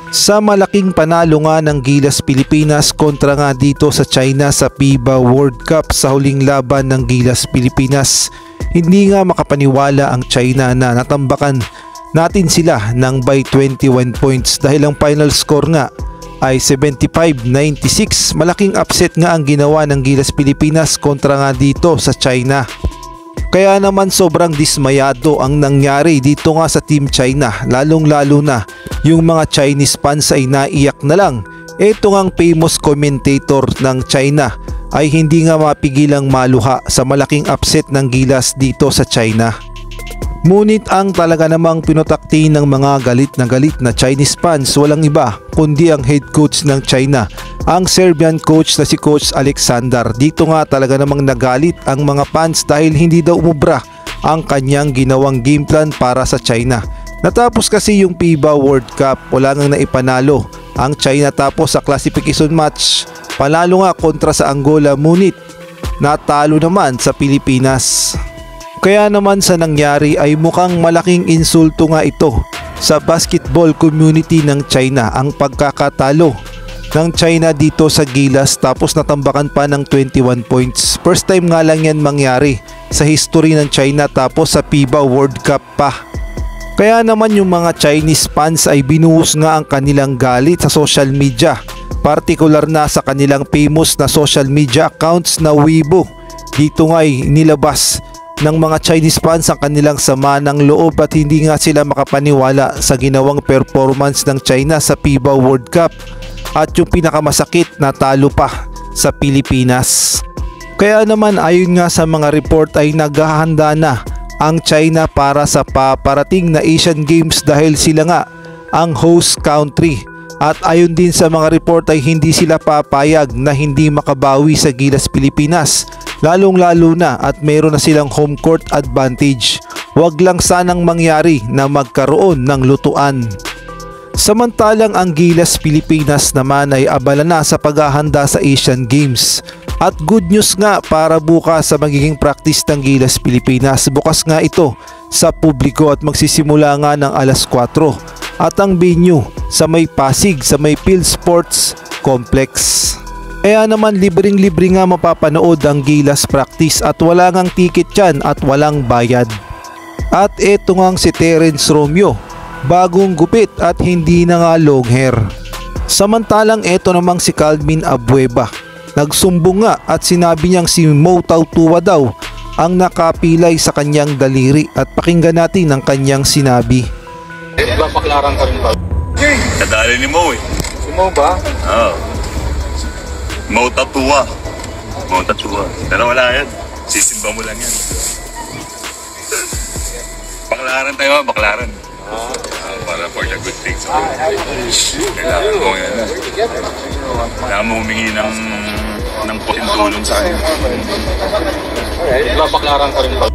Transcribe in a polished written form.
Sa malaking panalo nga ng Gilas Pilipinas kontra nga dito sa China sa FIBA World Cup sa huling laban ng Gilas Pilipinas, hindi nga makapaniwala ang China na natambakan natin sila ng by 21 points dahil ang final score nga ay 75-96. Malaking upset nga ang ginawa ng Gilas Pilipinas kontra nga dito sa China. Kaya naman sobrang dismayado ang nangyari dito nga sa Team China, lalong-lalo na yung mga Chinese fans ay naiyak na lang. Ito ngang famous commentator ng China ay hindi nga mapigilang maluha sa malaking upset ng Gilas dito sa China. Ngunit ang talaga namang pinutakti ng mga galit na Chinese fans walang iba kundi ang head coach ng China, ang Serbian coach na si Coach Alexander. Dito nga talaga namang nagalit ang mga fans dahil hindi daw umubra ang kanyang ginawang game plan para sa China. Natapos kasi yung FIBA World Cup, wala nang naipanalo ang China tapos sa classification match. Panalo nga kontra sa Angola ngunit natalo naman sa Pilipinas. Kaya naman sa nangyari ay mukhang malaking insulto nga ito sa basketball community ng China ang pagkakatalo ng China dito sa Gilas tapos natambakan pa ng 21 points. First time nga lang yan mangyari sa history ng China tapos sa FIBA World Cup pa. Kaya naman yung mga Chinese fans ay binuhos nga ang kanilang galit sa social media, partikular na sa kanilang famous na social media accounts na Weibo. Dito nga ay nilabas ng mga Chinese fans ang kanilang sama ng loob at hindi nga sila makapaniwala sa ginawang performance ng China sa FIBA World Cup at yung pinakamasakit na talo pa sa Pilipinas. Kaya naman ayon nga sa mga report ay naghahanda na ang China para sa paparating na Asian Games dahil sila nga ang host country. At ayon din sa mga report ay hindi sila papayag na hindi makabawi sa Gilas Pilipinas, lalong-lalo na at mayroon na silang home court advantage. Huwag lang sanang mangyari na magkaroon ng lutuan. Samantalang ang Gilas Pilipinas naman ay abala na sa paghahanda sa Asian Games. At good news nga para bukas sa magiging practice ng Gilas Pilipinas. Bukas nga ito sa publiko at magsisimula nga ng alas 4. At ang venue sa may Pasig sa may Phil Sports Complex. Kaya naman libreng-libre nga mapapanood ang Gilas practice at wala ngang ticket yan at walang bayad. At eto nga si Terence Romeo, bagong gupit at hindi na nga long hair. Samantalang eto namang si Calvin Abueva, nagsumbong nga at sinabi niyang si Mo Tautua daw ang nakapilay sa kanyang daliri at pakinggan natin ang kanyang sinabi. Paklaran ka rin ba? Kadali ni Mo eh. Si Mo ba? Oo. Mo Tautua. Mo Tautua. Pero wala yan. Sisimba mo lang yan. Baklaran tayo, baklaran. Para for the good things. Kailangan mo yan. Kailangan mo humingi ng tulong sa akin. Paklaran ka rin ba?